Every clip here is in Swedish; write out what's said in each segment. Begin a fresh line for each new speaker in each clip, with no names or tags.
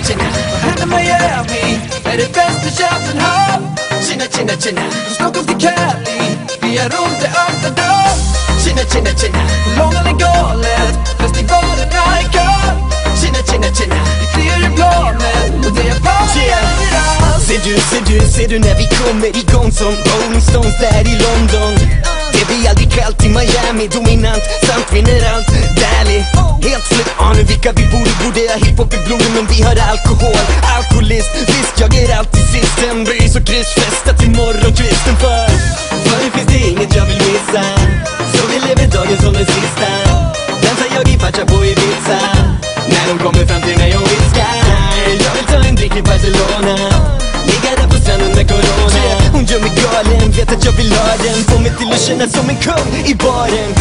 tjena, vad händer Miami? Är det bäst i Köpenhamn? Tjena, tjena, tjena, från Stockholm till Cali, vi är runt i Amsterdam. Tjena, tjena, tjena, långa eller galet, festivalerna är kall. Tjena, tjena, tjena, vi flyger i planet och det är party överallt.
Ser du när vi kommer igång som Rolling Stones där i London? Det blir aldrig kallt i Miami, dominant, samt vinner allt, Dali. Helt flip on vilka vi borde ha hiphop i blodet, men vi har alkohol, alkoholist. Visst, jag är alltid sist, en bys och kryssfesta till morgonkvisten. För finns det inget jag vill missa, så vi lever dagen som den sista. Dansar jag i Pacha på Ibiza, när de kommer fram till mig och viskar. Jag vill ta en drink i Barcelona, ligga där på stranden med corona. Hon gör mig galen, vet att jag vill ha den, får mig till att känna som en kung i baren.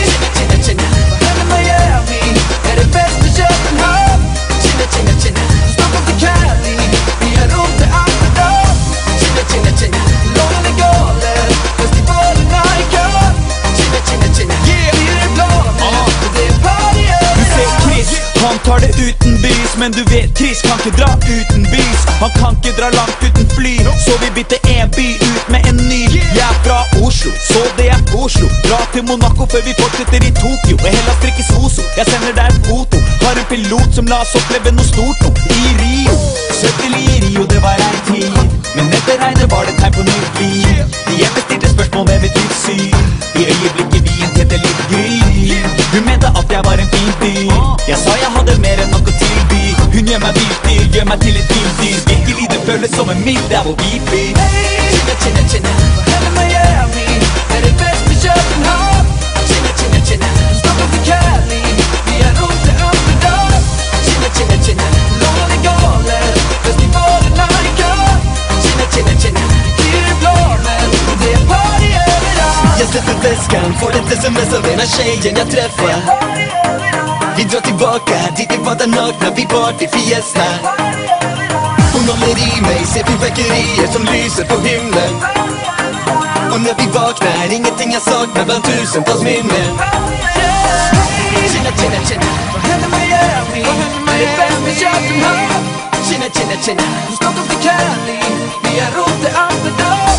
Tjena, tjena, tjena, vad händer Miami? Är det bäst i Köpenhamn? Tjena, tjena, tjena, från Stockholm till Cali, vi är runt i Amsterdam. Tjena, tjena, tjena, långa eller galet, festivalerna är kall. Tjena, tjena, tjena, vi är i planet och det är party överallt.
Du ser Chris, han tar det utan bys, men du vet Chris kan inte dra utan bys. Han kan inte dra långt utan fly, så vi bytte en by ut med en ny. Jag är från Oslo, så det är Oslo. Dra till Monaco för vi fortsätter i Tokyo, och hela strickes Oso. Jag sänder där ett foto, har en pilot som la oss uppleva något stort nog i Rio. Sökte i Rio, det var en tid, men efter regnet var det här på nytt liv. Jag bestilte spørsmål med mitt livssyn, i ögonblicket vi en heter litt gry. Hun mente at jeg var en fin fyr, jeg sa jeg hadde mer enn nok å tilby. Hun gjør meg bildyr, gjør meg til et bildyr. Virkelig det føles som en middag hvor vi flyr.
Tjena, tjena, tjena, vad händer Miami? Är det bäst i Köpenhamn? Tjena, tjena, tjena, från Stockholm till Cali, vi är runt i Amsterdam. Tjena, tjena, tjena, långa eller galet, festivalerna är kall. Tjena, tjena, tjena, vi är i planet och det är party överallt.
Jag släpper väskan, får ett sms av ena tjejen jag träffar. Vi drar tillbaka dit vi badar nakna, vi party fiesta. Hon håller i mig, ser fyrverkerier som lyser på himlen. Och när vi vaknar, ingenting jag saknar bland tusentals minnen.
Tjena, tjena, tjena, vad händer Miami? Är det bäst i Köpenhamn? Tjena, tjena, tjena, från Stockholm till Cali, vi är runt i Amsterdam.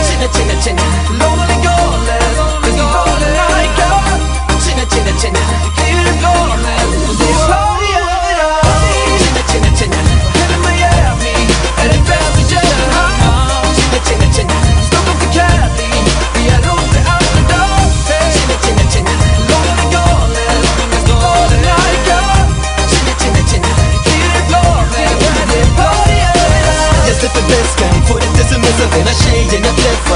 Tjena, tjena, tjena, långa eller galet, festivalerna är kall. Tjena, tjena, tjena, vi kliver i planet och det är party överallt. Tjena, tjena, tjena, vad händer Miami? Är det bäst i Köpenhamn? Tjena, tjena, tjena, från Stockholm till Cali, vi är runt i Amsterdam. Tjena, tjena, tjena, långa eller galet, festivalerna är kall. Tjena, tjena, tjena, vi kliver i planet och det är party överallt.
Jag släpper väskan, får ett sms av ena tjejen jag träffar.